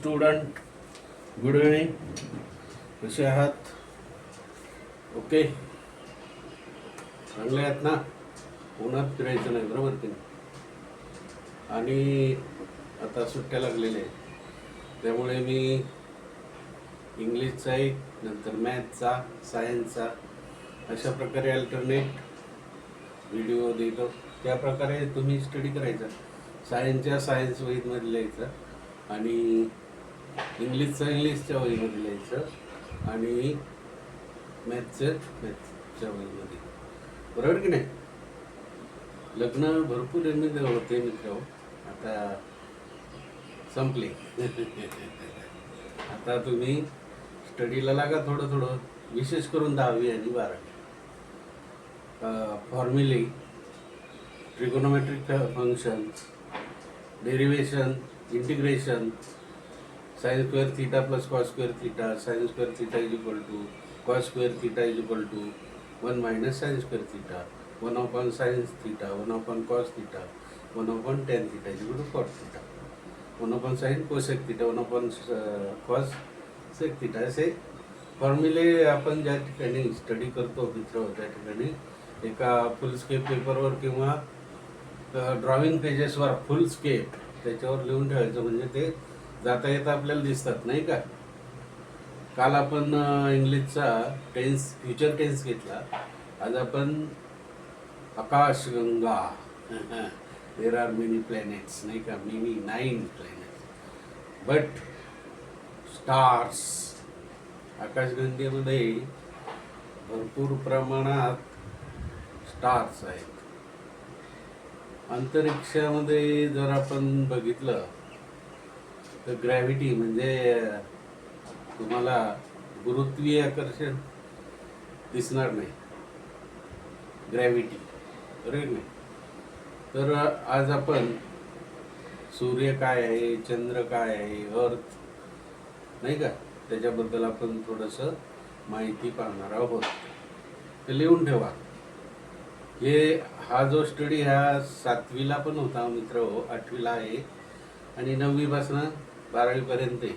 Student, good evening. कसे आहात? Okay, चांगले आहेत ना? उन्हात फिरायचं नाही, बरोबर की नाही? आणि आता सुट्ट्या लागलेल्या आहेत, त्यामुळे मी इंग्लिशचा एक, नंतर मॅथचा, सायन्सचा अशा प्रकारे अल्टरनेट व्हिडिओ देतो. त्या प्रकारे तुम्ही स्टडी करायचा. सायन्सच्या सायन्स वहीमध्ये लिहायचं आणि इंग्लिशचं इंग्लिशच्या वहीमध्ये लिहायचं आणि मॅथचं मॅथच्या वहीमध्ये, बरोबर की नाही? लग्न भरपूर होते मित्र, आता संपले. आता तुम्ही स्टडीला लागा थोडं थोडं, विशेष करून 10वी आणि 12वी. फॉर्म्युले, trigonometric functions, derivation, integration, sine square theta plus cos square theta, sine square theta is equal to cos square theta is equal to 1 minus sine square theta, 1 upon sine theta, 1 upon cos theta, 1 upon tan theta is equal to cot theta, 1 upon sine cosec theta, 1 upon cosec theta. असे फॉर्म्युले आपण ज्या ठिकाणी study करतो मित्र, त्या ठिकाणी एका फुलस्केप पेपरवर किंवा ड्रॉइंग पेजेसवर फुलस्केप त्याच्यावर लिहून ठेवायचं, म्हणजे ते जाता येता आपल्याला दिसतात, नाही का? काल आपण इंग्लिशचा टेन्स, फ्युचर टेन्स घेतला. आज आपण आकाशगंगा, देर आर मेनी प्लॅनेट्स, नाही का? 9 प्लॅनेट्स, बट स्टार्स. आकाशगंगेमध्ये भरपूर प्रमाणात स्टार्स आहेत. अंतरिक्षामध्ये जर आपण बघितलं तर ग्रॅव्हिटी म्हणजे तुम्हाला गुरुत्वीय आकर्षण दिसणार नाही, ग्रॅव्हिटी, बरोबर नाही? तर आज आपण सूर्य काय आहे, चंद्र काय आहे, अर्थ, नाही का, त्याच्याबद्दल आपण थोडंसं माहिती पाहणार आहोत. ते लिहून ठेवा. हा जो स्टडी ह्या 7वीला पण होता मित्र, 8वीला आहे आणि 9वीपासून 12वीपर्यंत आहे.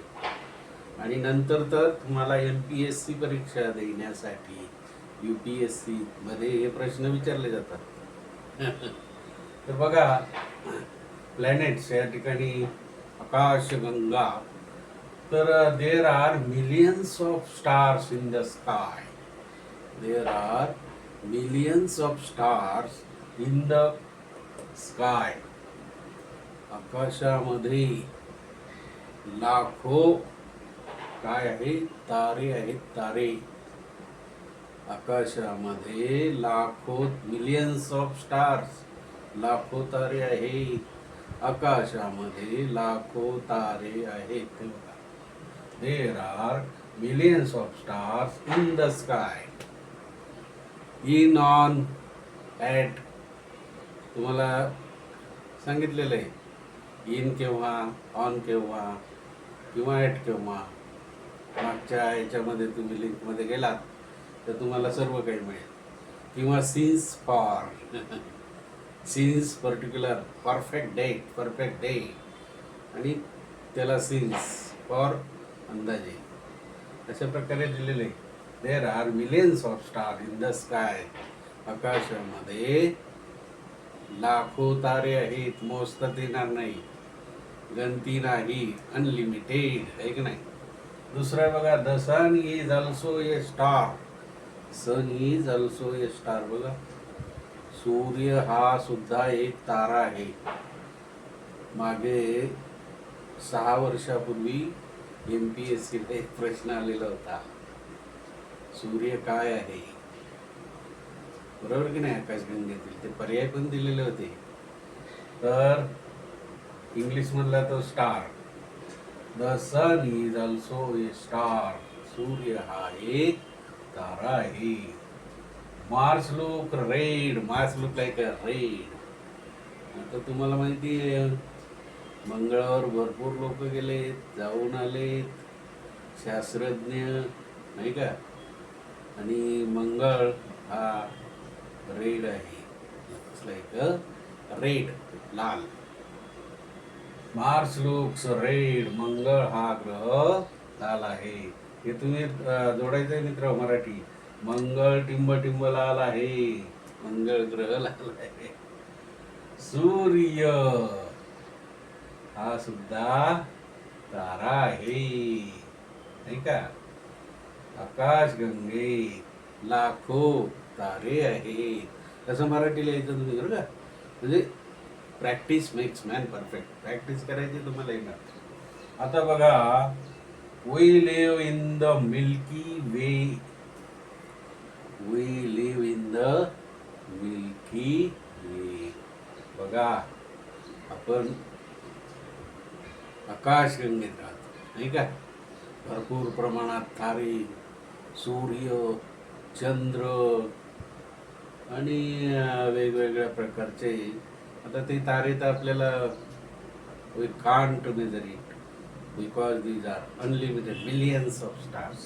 आणि नंतर तर तुम्हाला MPSC परीक्षा देण्यासाठी UPSC मध्ये हे प्रश्न विचारले जातात. तर बघा, प्लॅनेट्स या ठिकाणी आकाशगंगा, तर देर are millions of stars in the sky. There are millions of stars in the sky. आकाशामध्ये लाखो काय आहे, तारे आहेत, तारे. आकाशामध्ये लाखो, मिलियन्स ऑफ स्टार्स, लाखो तारे आहेत. आकाशामध्ये लाखो तारे आहेत. देर are millions of stars in the sky. In, on, at तुम्हाला सांगितलेलं आहे. इन केव्हा, ऑन केव्हा, किंवा ॲट केव्हा. मागच्या याच्यामध्ये तुम्ही लिंकमध्ये गेलात तर तुम्हाला सर्व काही मिळेल. किंवा since for, since particular, perfect date, perfect day, आणि त्याला सिन्स फॉर अंदाजे, अशा प्रकारे दिलेले. There are millions of star in the sky. आकाशामध्ये लाखो तारे आहेत, मोजतात येणार नाही, गणती नाही, अनलिमिटेड आहे की नाही? दुसरा बघा, the sun is also a star. Sun is also a star. बघा, सूर्य हा सुद्धा एक तारा आहे. मागे 6 वर्षापूर्वी MPSCला एक प्रश्न आलेला होता, सूर्य काय आहे, बरोबर की नाही? आकाशगंगेतील ते पर्याय पण दिलेले होते. तर इंग्लिश मधला तो star. The sun is also a star. सूर्य हा एक तारा आहे. Mars look red. Mars look like a red. आता तुम्हाला माहिती आहे, मंगळावर भरपूर लोक गेलेत, जाऊन आलेत, शास्त्रज्ञ, नाही का? आणि मंगळ हा रेड आहे, लाईक अ रेड, लाल. मार्स लुक्स रेड, मंगळ हा ग्रह लाल आहे. हे तुम्ही जोडायचंय मित्र मराठी. मंगळ टिंब टिंब लाल आहे, मंगळ ग्रह लाल आहे. सूर्य हा सुद्धा तारा आहे, नाही का? आकाशगंगेत लाखो तारे आहेत, असं मराठी लिहायचं तुम्ही बरं का. म्हणजे practice makes man perfect. Practice करायची तुम्हाला येणार. आता बघा, we live in the Milky Way. We live in the Milky Way. बघा, आपण आकाशगंगेत राहतो, नाही का? भरपूर प्रमाणात तारे, सूर्य, चंद्र आणि वेगवेगळ्या प्रकारचे. आता ते तारे तर आपल्याला we can't measure it because these are unlimited millions of stars.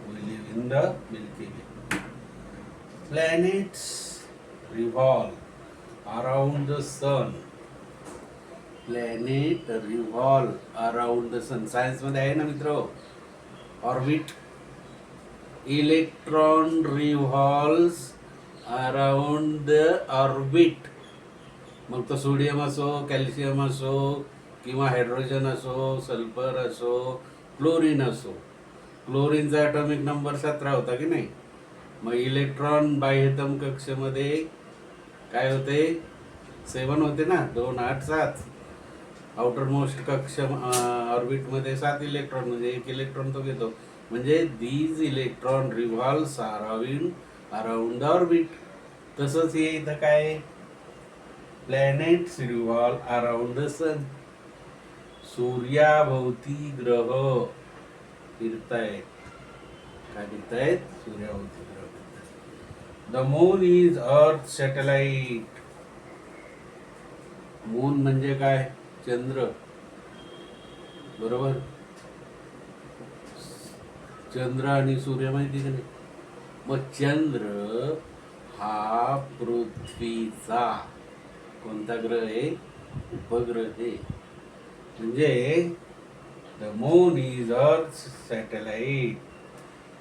We live in the Milky Way. Planets revolve around the sun. Planet revolve around the sun. Science मध्ये आहे ना मित्र, orbit. Electron revolves around the orbit. मग तो sodium असो, calcium असो, किंवा hydrogen असो, सल्फर असो, क्लोरीन असो. क्लोरीनचा ॲटॉमिक नंबर 17 होता की नाही? मग इलेक्ट्रॉन बाह्यतम कक्षेमध्ये काय होते? 7 होते ना, 2, 8, 7. आउटर मोस्ट कक्ष ऑर्बिटमध्ये 7 इलेक्ट्रॉन, म्हणजे 1 इलेक्ट्रॉन तो घेतो. म्हणजे these electron revolves around the orbit. तसंच हे इथं काय, प्लॅनेट्स रिव्हॉल्व अराउंड द सन. सूर्याभोवती ग्रह फिरतायत. काय फिरतायत? सूर्याभोवती ग्रह फिरतायत. The moon is earth satellite. Moon म्हणजे काय? चंद्र, बरोबर. चंद्र आणि सूर्य माहिती का नाही? मग चंद्र हा पृथ्वीचा कोणता ग्रह आहे? उपग्रह आहे. म्हणजे the moon is earth satellite.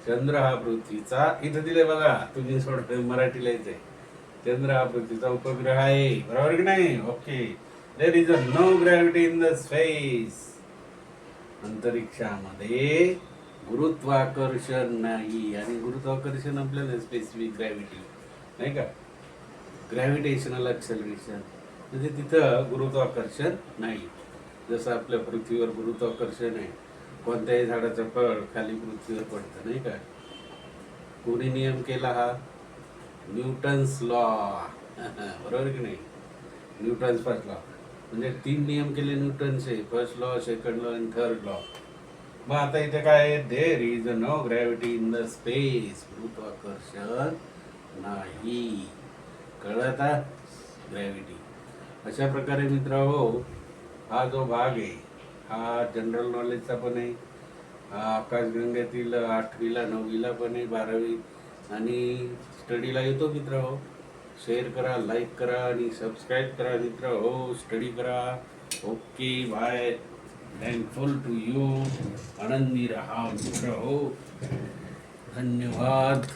चंद्र हा पृथ्वीचा, इथं दिले बघा, तुम्ही मराठी लिहायचंय. चंद्र हा पृथ्वीचा उपग्रह आहे, बरोबर की नाही? Okay. There is no gravity in the space. अंतरिक्षामध्ये गुरुत्वाकर्षण नाही. आणि गुरुत्वाकर्षण आपल्याला स्पेसिफिक ग्रॅव्हिटी, नाही का? ग्रॅव्हिटेशनल ॲक्सेलरेशन, म्हणजे तिथं गुरुत्वाकर्षण नाही. जसं आपल्या पृथ्वीवर गुरुत्वाकर्षण आहे. कोणत्याही झाडाचं फळ खाली पृथ्वीवर पडतं, नाही का? कोणी नियम केला हा? Newton's law. बरोबर की नाही? Newton's first law. म्हणजे 3 नियम केले न्यूटनचे. फर्स्ट लॉ, सेकंड लॉ आणि थर्ड लॉ. मग आता इथे काय आहे? There is no gravity in the space. गुरुत्वाकर्षण नाही. कळलं आता? ग्रॅव्हिटी. अशा प्रकारे मित्रांनो, हा जो भाग आहे हा जनरल नॉलेजचा पण आहे. हा आकाशगंगेतील 8वीला 9वीला पण आहे, 12वी आणि स्टडीला येतो मित्रांनो. शेअर करा, लाईक करा आणि सबस्क्राईब करा मित्रांनो. स्टडी करा. Okay, bye. Thankful to you. आनंदी रहा मित्रांनो. धन्यवाद.